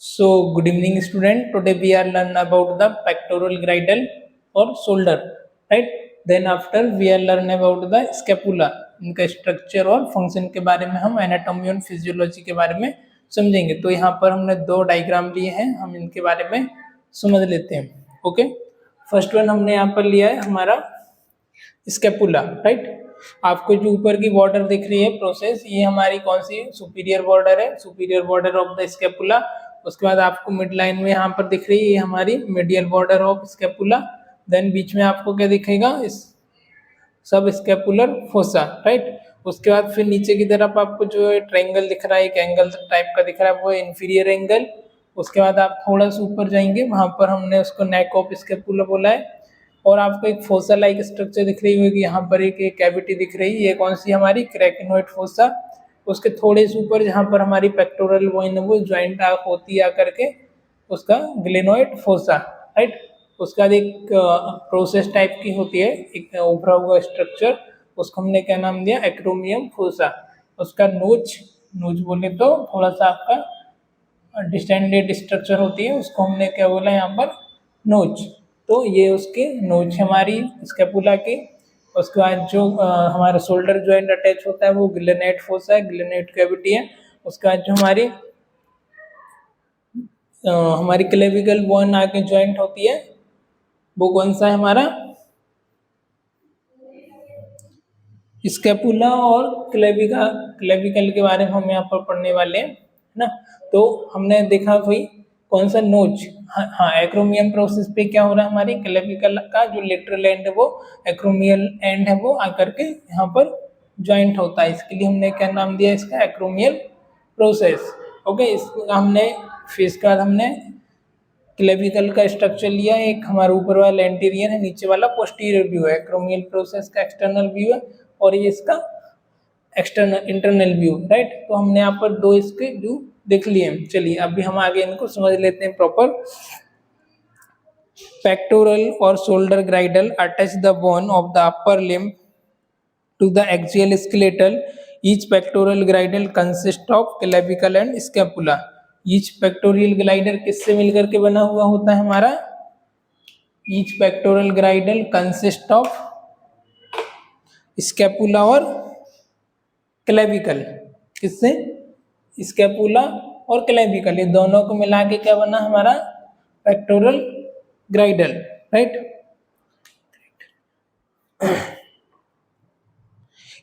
So, good evening, student. Today we are learn about the pectoral girdle or shoulder, right? Then after we are learn about the scapula, इनका structure और function के बारे में हम anatomy और physiology के बारे में समझेंगे। तो यहाँ पर हमने दो डायग्राम लिए हैं, हम इनके बारे में समझ लेते हैं। ओके, फर्स्ट वन हमने यहाँ पर लिया है हमारा स्केपुला, राइट। आपको जो ऊपर की बॉर्डर दिख रही है प्रोसेस, ये हमारी कौन सी सुपीरियर बॉर्डर है, superior border of the scapula. उसके बाद आपको मिड लाइन में यहाँ पर दिख रही है ये हमारी medial border of scapula. Then बीच में आपको क्या दिखेगा, इस सब स्केपुलर फोसा, राइट। उसके बाद फिर नीचे की तरफ आपको जो ट्रायंगल दिख रहा है, एक एंगल टाइप का दिख रहा है, वो इंफीरियर एंगल। उसके बाद आप थोड़ा सा ऊपर जाएंगे, वहां पर हमने उसको नेक ऑफ स्केपुला बोला है। और आपको एक फोसा लाइक स्ट्रक्चर दिख रही होगी, यहाँ पर एक कैविटी दिख रही है, ये कौन सी हमारी क्रेकेनोइड फोसा। उसके थोड़े से ऊपर जहाँ पर हमारी पेक्टोरल बोन है वो ज्वाइंट होती है आकर के, उसका ग्लेनोइड फोसा, राइट। उसके बाद एक प्रोसेस टाइप की होती है, एक उभरा हुआ स्ट्रक्चर, उसको हमने क्या नाम दिया, एक्रोमियम फोसा। उसका नोच, नोच बोले तो थोड़ा सा आपका डिस्टेंडेड स्ट्रक्चर होती है, उसको हमने क्या बोला यहाँ पर, नोच। तो ये उसके नोच हमारी स्केपुला की। उसके बाद जो हमारा शोल्डर जॉइंट अटैच होता है वो ग्लेनाइड फोसा है, ग्लेनाइड कैविटी है। उसके बाद जो हमारी क्लेविकल बोन आके जॉइंट होती है, वो कौन सा है हमारा, स्केपुला और क्लेविकल के बारे में हम यहाँ पर पढ़ने वाले हैं, है ना। तो हमने देखा भाई कौन सा नोच, हाँ एक्रोमियम प्रोसेस पे क्या हो रहा है, हमारी क्लेविकल का जो लेटरल एंड है वो एक्रोमियल एंड है, वो आकर के यहाँ पर ज्वाइंट होता है। इसके लिए हमने क्या नाम दिया इसका, एक्रोमियल प्रोसेस। ओके, इसका हमने फिर इसके बाद हमने क्लेविकल का स्ट्रक्चर लिया, एक हमारा ऊपर वाला एंटीरियर है, नीचे वाला पोस्टीरियर व्यू है। एक्रोमियल प्रोसेस का एक्सटर्नल व्यू है और ये इसका एक्सटर्नल इंटरनल व्यू, राइट। तो हमने यहाँ पर दो इसके व्यू देख लिए। चलिए अभी हम आगे इनको समझ लेते हैं प्रॉपर। पेक्टोरल और shoulder girdle attach the bone of the upper limb to the axial skeletal. Each pectoral girdle consists of clavicle and scapula. Each pectoral girdle किससे मिलकर के बना हुआ होता है हमारा, each pectoral girdle consists of scapula और clavicle। किससे, स्केपुला और क्लेविकल, ये दोनों को मिला के क्या बना हमारा, pectoral girdle, right.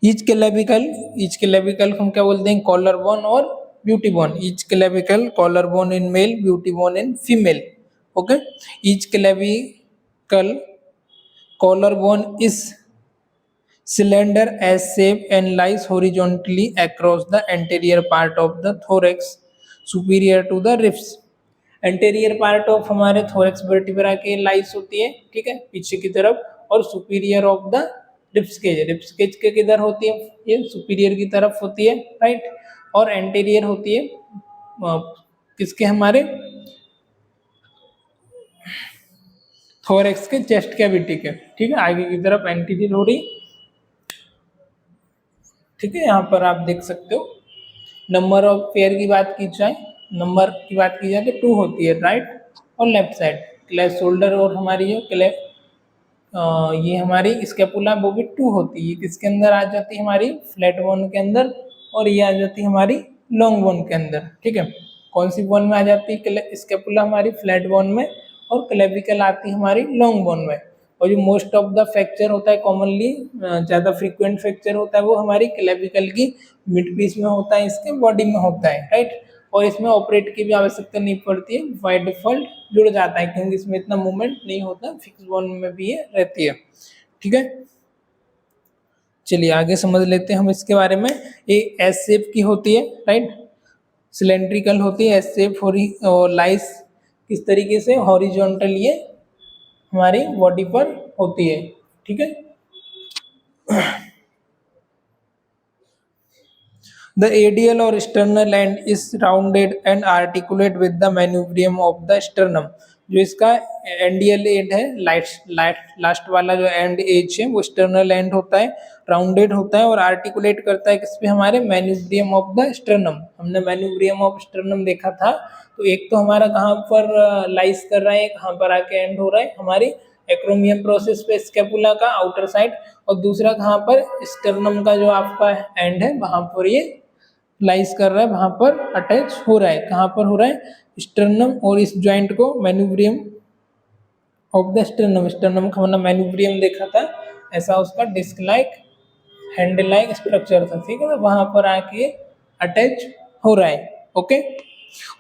Each clavicle हम क्या बोलते हैं, कॉलर बोन और beauty bone. Each clavicle collar bone in male, beauty bone in female. Okay, each clavicle collar bone is cylinder as shape and lies horizontally across the anterior part of the thorax superior to the ribs। Anterior part of हमारे thorax vertebra के लाइस होती है, ठीक है, पीछे की तरफ, और superior of the ribs cage के किधर होती है, ये सुपीरियर की तरफ होती है, राइट। और एंटेरियर होती है किसके, हमारे थोरेक्स के चेस्ट कैविटी के, ठीक है, आगे की तरफ एंटीरियर हो रही, ठीक है। यहाँ पर आप देख सकते हो। नंबर ऑफ पेयर की बात की जाए, नंबर की बात की जाए तो 2 होती है, राइट और लेफ्ट साइड। क्लेव शोल्डर और हमारी जो ये हमारी स्केपुला वो भी 2 होती है। ये किसके अंदर आ जाती है, हमारी फ्लैट बोन के अंदर, और ये आ जाती है हमारी लॉन्ग बोन के अंदर, ठीक है। कौन सी बोन में आ जाती है स्केपुला, हमारी फ्लैट बोन में, और क्लेविकल आती है हमारी लॉन्ग बोन में। और जो मोस्ट ऑफ द फ्रैक्चर होता है, कॉमनली ज़्यादा फ्रीक्वेंट फ्रैक्चर होता है, वो हमारी क्लेविकल की मिड पीस में होता है, इसके बॉडी में होता है, राइट। और इसमें ऑपरेट की भी आवश्यकता नहीं पड़ती है, बाय डिफॉल्ट जुड़ जाता है, क्योंकि इसमें इतना मूवमेंट नहीं होता, फिक्स बोन में भी ये रहती है, ठीक है। चलिए आगे समझ लेते हैं हम इसके बारे में। ये एस शेप की होती है, राइट, सिलेंड्रिकल होती है, एस शेप, और लाइस किस तरीके से, हॉरिजॉन्टल, ये हमारी बॉडी पर होती है, ठीक है। The ADL or sternal end is rounded and articulate with the manubrium of the sternum। जो इसका एंडियल एंड है, लास्ट वाला जो एंड एज है वो स्टर्नल एंड होता है, राउंडेड होता है और आर्टिकुलेट करता है किस पे, हमारे मैन्यूब्रियम ऑफ द स्टर्नम। हमने मैन्यूब्रियम ऑफ स्टर्नम देखा था, तो एक तो हमारा कहाँ पर लाइस कर रहा है, कहाँ पर आके एंड हो रहा है, हमारी एक्रोमियम प्रोसेस पे स्केपुला का आउटर साइड, और दूसरा कहाँ पर स्टर्नम का जो आपका एंड है वहां पर ये लाइस कर रहा है, वहां पर अटैच हो रहा है। कहाँ पर हो रहा है, स्टर्नम और इस ज्वाइंट को manubrium of the sternum, sternum का हमने मैन्यूब्रियम देखा था, ऐसा उसका disc like handle like structure था, ठीक है ना, वहां पर आके अटैच हो रहा है। ओके,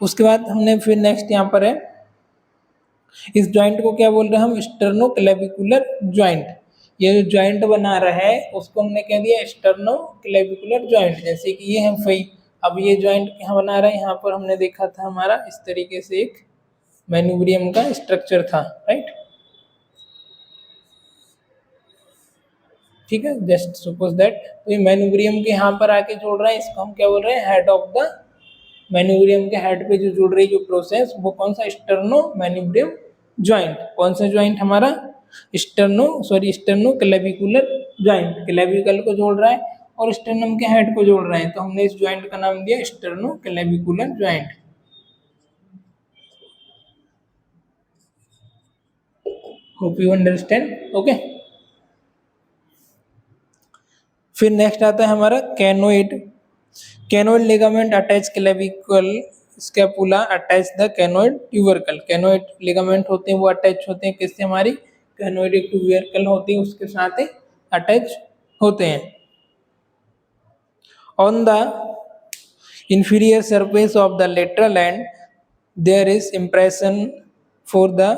उसके बाद हमने फिर नेक्स्ट यहाँ पर है, इस ज्वाइंट को क्या बोल रहे हैं हम, स्टर्नोक्लेविकुलर ज्वाइंट। ये जो ज्वाइंट बना रहा है उसको हमने कह दिया स्टर्नोक्लेविकुलर ज्वाइंट। जैसे कि ये है फई, अब ये ज्वाइंट यहाँ बना रहा है, यहाँ पर हमने देखा था हमारा इस तरीके से एक मैन्यूब्रियम का स्ट्रक्चर था, राइट। ठीक है, जस्ट सपोज दैट, तो ये मैन्यूब्रियम के यहाँ पर आके जोड़ रहा है, इसको हम क्या बोल रहे हैं, हेड ऑफ द मैन्यूब्रियम के हेड पे जो जुड़ रही जो प्रोसेस, वो कौन सा, स्टर्नो मैन्यूब्रियम ज्वाइंट। कौन सा ज्वाइंट हमारा, स्टर्नो क्लेविकुलर ज्वाइंट, क्लेविकल को जोड़ रहा है और स्टर्नम के हेड को जोड़ रहा है, तो हमने इस ज्वाइंट का नाम दिया sterno clavicular joint. Hope you understand. Okay, फिर नेक्स्ट आता है हमारा conoid. Conoid ligament attach clavicle scapula attach the conoid tubercle. Conoid ligament होते हैं वो अटैच होते हैं किससे, हमारी कैनोइड ट्यूबरकल होती है उसके साथ ही अटैच होते हैं। On the inferior surface of the lateral end there is impression for the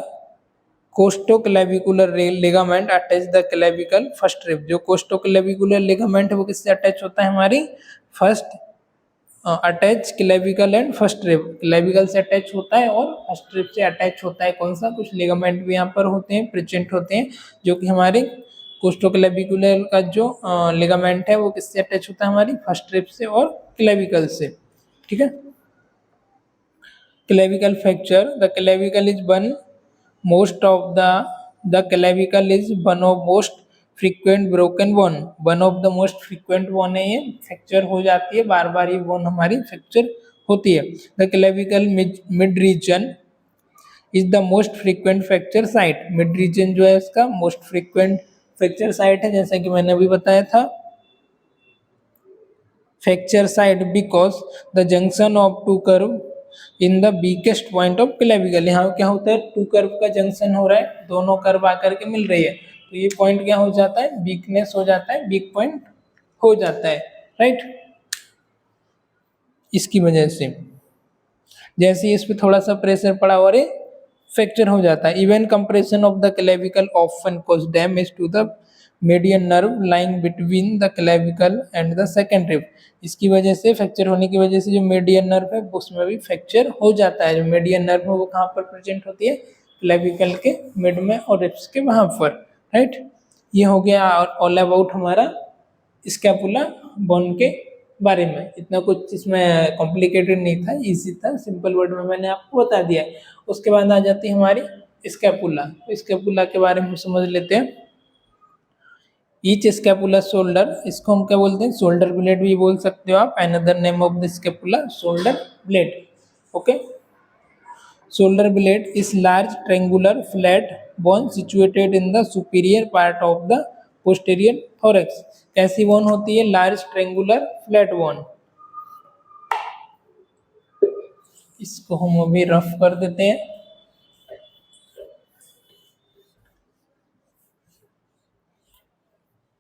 costoclavicular ligament attach the clavicle first rib. जो कोस्टोक्लेविकुलर लिगामेंट है वो किससे अटैच होता है, हमारी first attach clavicle and first rib, clavicle से अटैच होता है और फर्स्ट रिब से अटैच होता है। कौन सा, कुछ लिगामेंट भी यहाँ पर होते हैं, प्रेजेंट होते हैं, जो कि हमारे कोस्टोक्लेविकुलर का जो लिगामेंट है वो किससे अटैच होता है, हमारी फर्स्ट रिब से और क्लेविकल से। ठीक है, clavicle fracture, the clavicle is one most of the clavicle is one of most frequent broken bone, one of the most frequent bone है, ये फ्रैक्चर हो जाती है बार बार, ये बोन हमारी फ्रैक्चर होती है। the clavicle mid region is the most frequent fracture site, mid region जो है इसका most frequent fracture site है, जैसा कि मैंने अभी बताया था। fracture site because the junction of two curve in the weakest point of clavicle. यहाँ क्या होता है, टू कर्व का जंक्शन हो रहा है, दोनों कर्व आकर के मिल रही है, तो ये पॉइंट क्या हो जाता है, वीकनेस हो जाता है, वीक पॉइंट हो जाता है, राइट। इसकी वजह से जैसे इस पे थोड़ा सा प्रेशर पड़ा और ये फ्रैक्चर हो जाता है। Even compression of the clavicle often cause damage to the median nerve lying between the clavicle and the second rib. इसकी वजह से, फ्रैक्चर होने की वजह से जो मीडियन नर्व है उसमें भी फ्रैक्चर हो जाता है। जो मीडियन नर्व है वो कहाँ पर प्रेजेंट होती है, क्लेविकल के मिड में और रिब्स के वहाँ पर, राइट। ये हो गया ऑल अबाउट हमारा स्कैपुला बोन के बारे में। इतना कुछ इसमें कॉम्प्लिकेटेड नहीं था, इजी था, सिंपल वर्ड में मैंने आपको बता दिया है। उसके बाद आ जाती है हमारी स्कैपुला। स्कैपुला के बारे में समझ लेते हैं। ईच स्कैपुला शोल्डर, इसको हम क्या बोलते हैं, शोल्डर ब्लेड भी बोल सकते हो आप, another name of the scapula shoulder blade. Okay, shoulder blade is large triangular flat bone situated in the superior part of the posterior thorax. कैसी बोन होती है, लार्ज ट्रायंगुलर फ्लैट बोन। इसको हम अभी रफ कर देते हैं।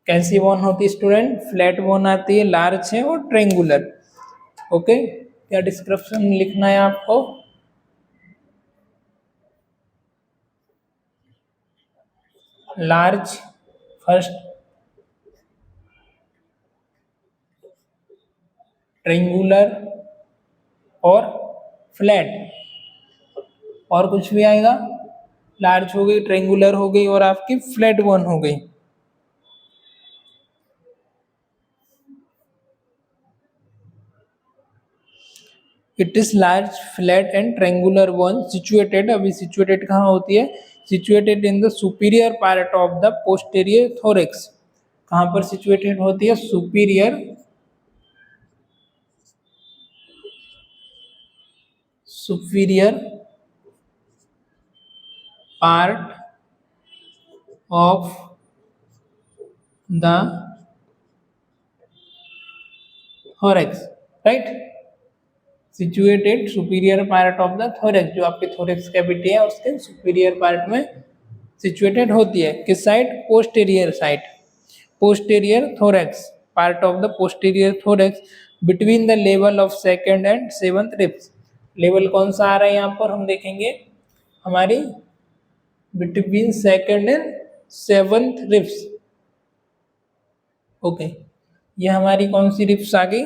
कैसी बोन होती है स्टूडेंट, फ्लैट बोन आती है, लार्ज है और ट्रायंगुलर। ओके, क्या डिस्क्रिप्शन लिखना है आपको, लार्ज फर्स्ट, ट्रायंगुलर और फ्लैट, और कुछ भी आएगा, लार्ज हो गई, ट्रायंगुलर हो गई और आपकी फ्लैट बोन हो गई। It is large flat and triangular one situated, अभी सिचुएटेड कहाँ होती है, situated in the superior part of the posterior thorax, कहाँ पर सिचुएटेड होती है, superior part of the thorax, right, situated superior part of the thorax, जो आपके थोरेक्स कैविटी है उसके सुपीरियर पार्ट में सिचुएटेड होती है, किस side, posterior side, posterior thorax, part of the posterior thorax between the level of second and seventh ribs, level कौन सा आ रहा है यहाँ पर हम देखेंगे, हमारी between second and seventh ribs, okay, ये हमारी कौन सी रिब्स आ गई,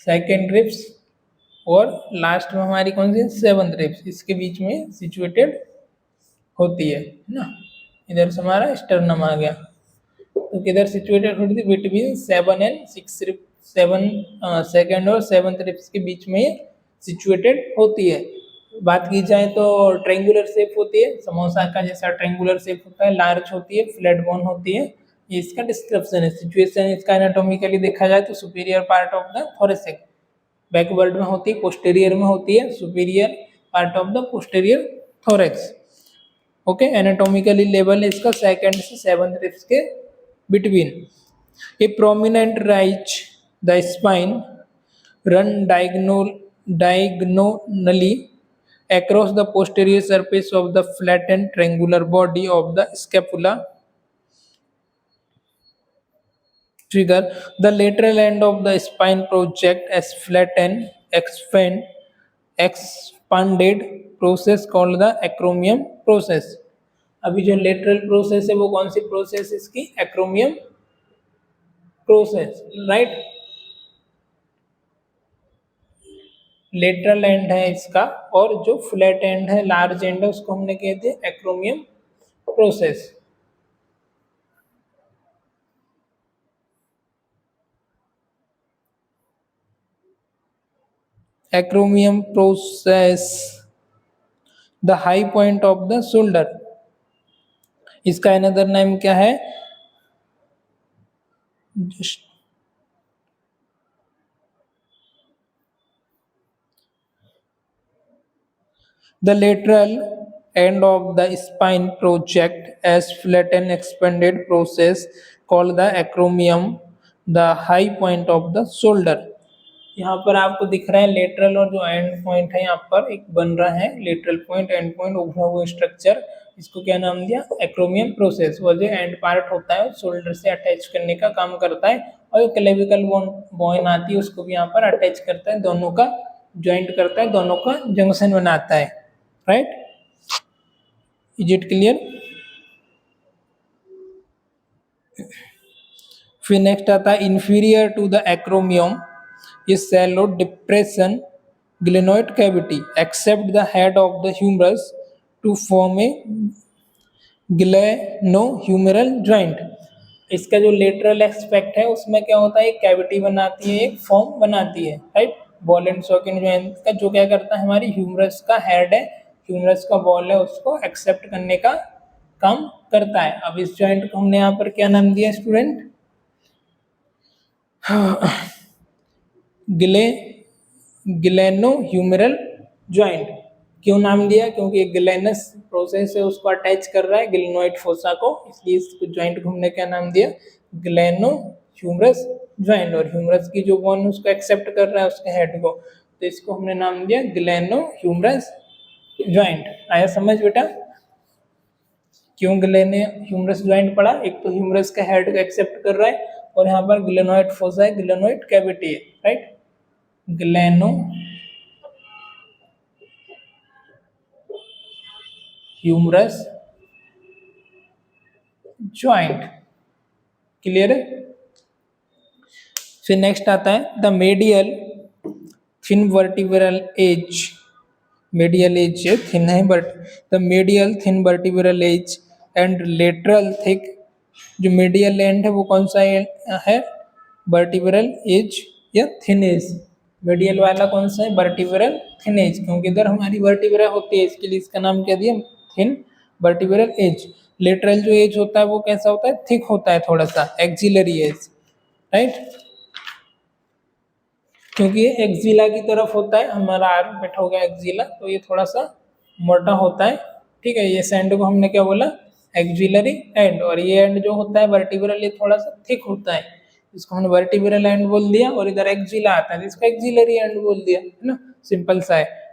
सेकंड रिब्स, और लास्ट में हमारी कौन सी, सेवंथ रिब्स, इसके बीच में सिचुएटेड होती है ना, इधर से हमारा स्टर्नम आ गया, तो किधर सिचुएटेड होती है, बिटवीन 7 एंड 6 रिब्स, 7 सेकंड और सेवंथ रिब्स के बीच में सिचुएटेड होती है। बात की जाए तो ट्रेंगुलर शेप होती है, समोसा का जैसा ट्रेंगुलर शेप होता है, लार्ज होती है, फ्लैट बोन होती है, ये इसका डिस्क्रिप्शन है। सिचुएशन इसका एनाटॉमिकली देखा जाए तो superior part of the thoracic backward में होती है, पोस्टीरियर में होती है, superior part of the posterior thorax, okay, anatomically level है इसका सेकंड से सेवंथ रिब्स के between. A prominent rise the spine run diagonally across the posterior surface of the flattened triangular body of the scapula. Trigger the lateral end of the spine project as flattened expanded process called the acromion process. अभी जो lateral process है वो कौन सी process, इसकी एक्रोमियम process, right, lateral and है इसका, और जो फ्लैट एंड है, लार्ज एंड है, उसको हमने कहते हैं एक्रोमियम process. एक्रोमियम process the high point of the shoulder, इसका अनदर नेम क्या है, the lateral end of the spine project as flattened expanded process called the acromion, the high point of the shoulder। यहाँ पर आपको दिख रहा है लेटरल और जो एंड पॉइंट है, यहाँ पर एक बन रहा है लेटरल पॉइंट एंड पॉइंट उभरा हुआ स्ट्रक्चर, इसको क्या नाम दिया, एक्रोमियम प्रोसेस। वो जो एंड पार्ट होता है शोल्डर से अटैच करने का काम करता है, और क्लेविकल बोन आती है उसको भी यहाँ पर अटैच करता है, दोनों का ज्वाइंट करता है, दोनों का जंक्शन बनाता है, राइट, इज इट क्लियर। फिर नेक्स्ट आता है inferior to the acromion is shallow depression glenoid cavity except the head of the humerus to form a glenohumeral joint। इसका जो लेटरल एस्पेक्ट है उसमें क्या होता है, एक कैविटी बनाती है, एक फॉर्म बनाती है, right, ball and socket joint का, जो क्या करता है, हमारी ह्यूमरस का हेड है, ह्यूमरस का बॉल है, उसको एक्सेप्ट करने का काम करता है। अब इस जॉइंट को हमने यहाँ पर क्या नाम दिया स्टूडेंट, ग्लेनोह्यूमेरल जॉइंट। क्यों नाम दिया, क्योंकि एक ग्लेनस प्रोसेस है उसको अटैच कर रहा है ग्लेनोइड फोसा को, इसलिए इस जॉइंट को हमने क्या नाम दिया, ग्लेनोह्यूमरस जॉइंट। और ह्यूमरस की जो बोन उसको एक्सेप्ट कर रहा है उसके हेड को, तो इसको हमने नाम दिया ग्लेनोह्यूमरस जॉइंट। आया समझ बेटा, क्यों ग्लेनोह्यूमरस जॉइंट पड़ा, एक तो ह्यूमरस का हेड को एक्सेप्ट कर रहा है, और यहाँ पर ग्लेनोइड फोसा है, ग्लेनोइड कैविटी है, right, glenoid humerus joint, clear है। फिर नेक्स्ट आता है the medial thin vertebral edge, medial edge thin है but the medial thin vertebral edge end lateral thick, जो मेडियल एंड है वो कौन सा है, वर्टिब्रल एज या थिन एज। मीडियल वाला कौन सा है? वर्टिब्रल थिन एज, क्योंकि इधर हमारी वर्टिब्रा होती है, इसके लिए इसका नाम क्या दिया? Thin vertebral edge. लेटरल जो एज होता है वो कैसा होता है? थिक होता है थोड़ा सा, एक्सिलरी एज, राइट, क्योंकि ये एक्सिला की तरफ होता है, हमारा आर्मपिट हो गया एक्सिला, तो ये थोड़ा सा मोटा होता है, ठीक है। ये एंड को हमने क्या बोला? एक्सिलरी एंड, और ये एंड जो होता है वर्टिब्रल, ये थोड़ा सा थिक होता है, इसको हमने वर्टिब्रल एंड बोल दिया, और इधर एक्सिला आता है तो इसको एक्सिलरी एंड बोल दिया, है ना, सिंपल सा है।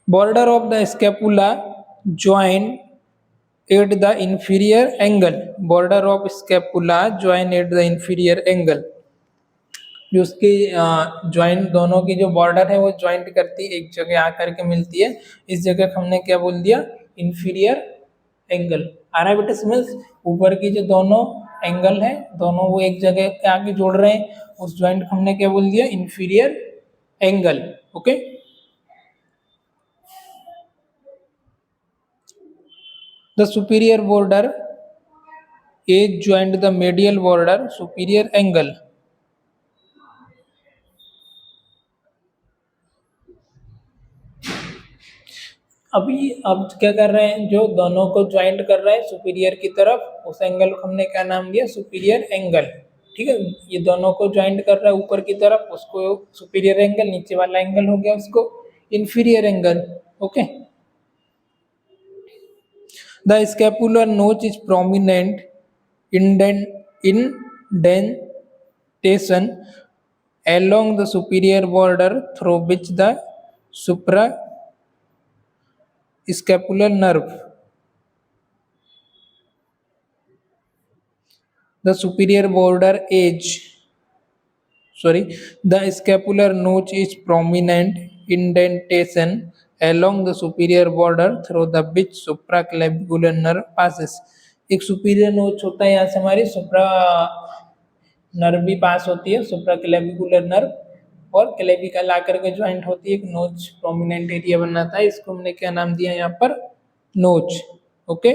Border of the scapula join at the inferior angle, border of scapula join at the inferior angle, जो उसकी ज्वाइंट दोनों की जो बॉर्डर है वो ज्वाइंट करती है, एक जगह आकर के मिलती है, इस जगह को हमने क्या बोल दिया? Inferior angle. आ रहा है बेटा समझ? ऊपर की जो दोनों एंगल है, दोनों वो एक जगह के आगे जोड़ रहे हैं, उस ज्वाइंट को हमने क्या बोल दिया? Inferior angle. Okay, the superior border edge joint the medial border superior angle। अभी अब क्या कर रहे हैं? जो दोनों को ज्वाइंट कर रहा है सुपीरियर की तरफ, उस एंगल को हमने क्या नाम दिया? सुपीरियर एंगल, ठीक है। ये दोनों को ज्वाइंट कर रहा है ऊपर की तरफ, उसको सुपीरियर एंगल, नीचे वाला एंगल हो गया उसको inferior angle. Okay, the scapular notch is prominent indentation along the superior border through which the suprascapular nerve, the superior border edge, sorry, the scapular notch is prominent indentation along the superior border through the which supraclavicular nerve passes। एक superior नोच होता है, यहाँ से हमारी सुप्रा nerve भी पास होती है, सुप्राक्लेविकुलर नर्व और क्लेविकल आकर के ज्वाइंट होती है, एक नोच प्रोमिनेंट एरिया बनाता है, इसको हमने क्या नाम दिया यहाँ पर? नोच। Okay,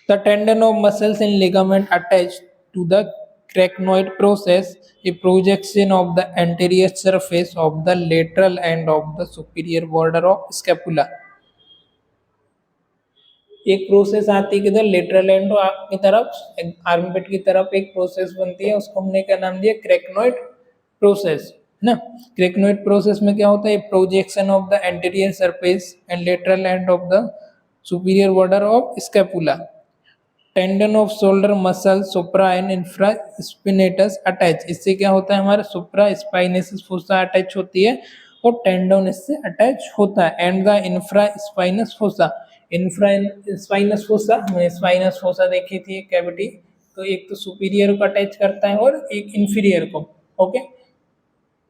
the tendon of muscles and ligament attached to the cracnoid process a projection of the anterior surface of the lateral end of the superior border of scapula। एक प्रोसेस आती है किधर? लेटरल एंड की तरफ, armpit की तरफ एक process बनती है, उसको हमने क्या नाम दिया? क्रेकनोइड प्रोसेस, है ना। क्रेकनोइड प्रोसेस में क्या होता है? Projection of the anterior surface and lateral end of the superior border of scapula. Tendon of shoulder muscle supra and infra spinatus attach, इससे क्या होता है? हमारा सुप्रा स्पाइनेसिस फोसा अटैच होती है और टेंडन इससे अटैच होता है। And the infra spinous fossa, infra spinous fossa, हमने स्पाइनस फोसा देखी थी कैविटी, तो एक तो सुपीरियर को अटैच करता है और एक इंफीरियर को। ओके,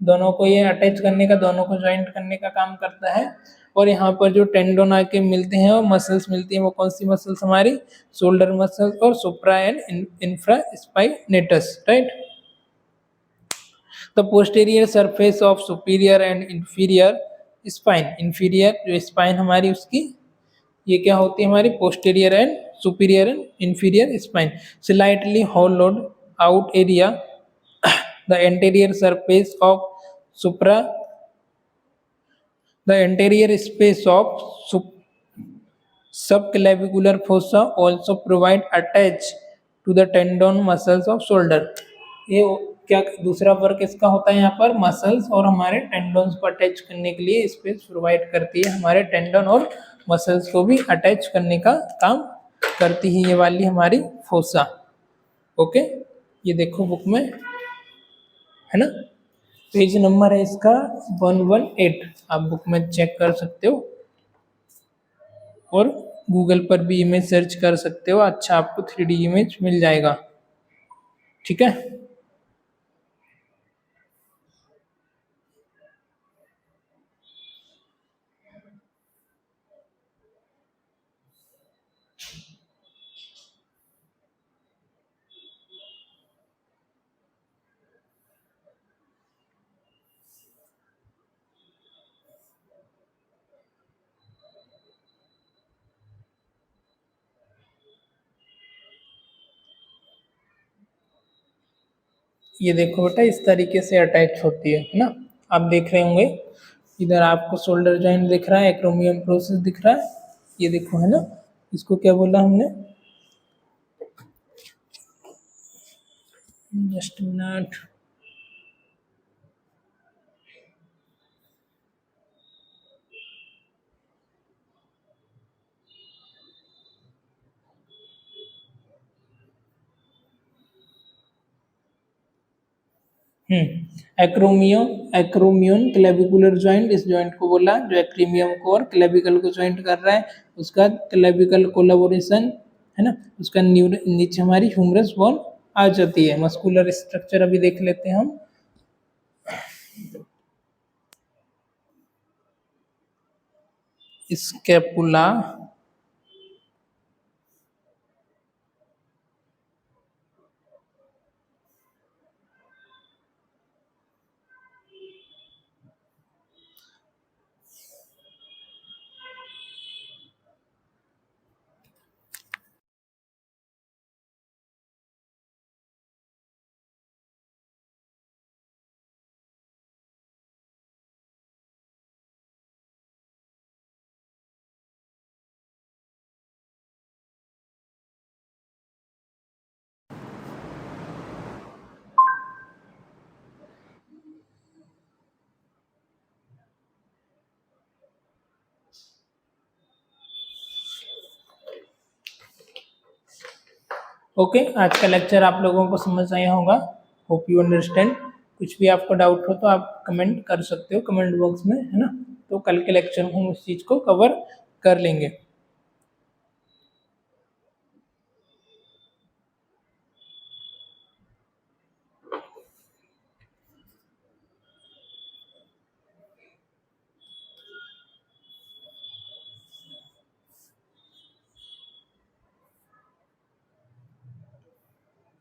दोनों को ये अटैच करने का, दोनों को ज्वाइंट करने का काम करता है। और यहाँ पर जो टेंडोन आके मिलते हैं और मसल्स मिलती हैं, वो कौन सी मसल्स? हमारी शोल्डर मसल्स और supra and infra spinatus, right. The posterior surface of superior and inferior spine, inferior जो स्पाइन हमारी उसकी ये क्या होती है? हमारी posterior and superior and inferior spine. Slightly hollowed out area the anterior surface of supra the anterior space of subclavicular fossa also provide attach to the tendon muscles of shoulder। ये क्या दूसरा वर्क इसका होता है? यहाँ पर muscles और हमारे टेंडन्स को अटैच करने के लिए स्पेस प्रोवाइड करती है, हमारे टेंडन और मसल्स को भी अटैच करने का काम करती है ये वाली हमारी फोसा। ओके, ये देखो बुक में है ना, पेज नंबर है इसका 118, आप बुक में चेक कर सकते हो और गूगल पर भी इमेज सर्च कर सकते हो, अच्छा आपको 3D इमेज मिल जाएगा, ठीक है। ये देखो बेटा इस तरीके से अटैच होती है ना। आप देख रहे होंगे इधर आपको शोल्डर जॉइंट दिख रहा है, एक्रोमियम प्रोसेस दिख रहा है, ये देखो है ना। इसको क्या बोला हमने, just minute, एक्रोमियम acromion clavicular joint, इस जॉइंट को बोला जो एक्रीमियम को और क्लेविकल को जॉइंट कर रहा है, उसका क्लेविकल कोलाबोरेशन है ना। उसका नीचे हमारी ह्यूमरस बोन आ जाती है। मस्कुलर स्ट्रक्चर अभी देख लेते हैं हम। स्कैपुला, ओके आज का लेक्चर आप लोगों को समझ आया होगा, होप यू अंडरस्टैंड। कुछ भी आपको डाउट हो तो आप कमेंट कर सकते हो कमेंट बॉक्स में, है ना। तो कल के लेक्चर में हम उस चीज़ को कवर कर लेंगे।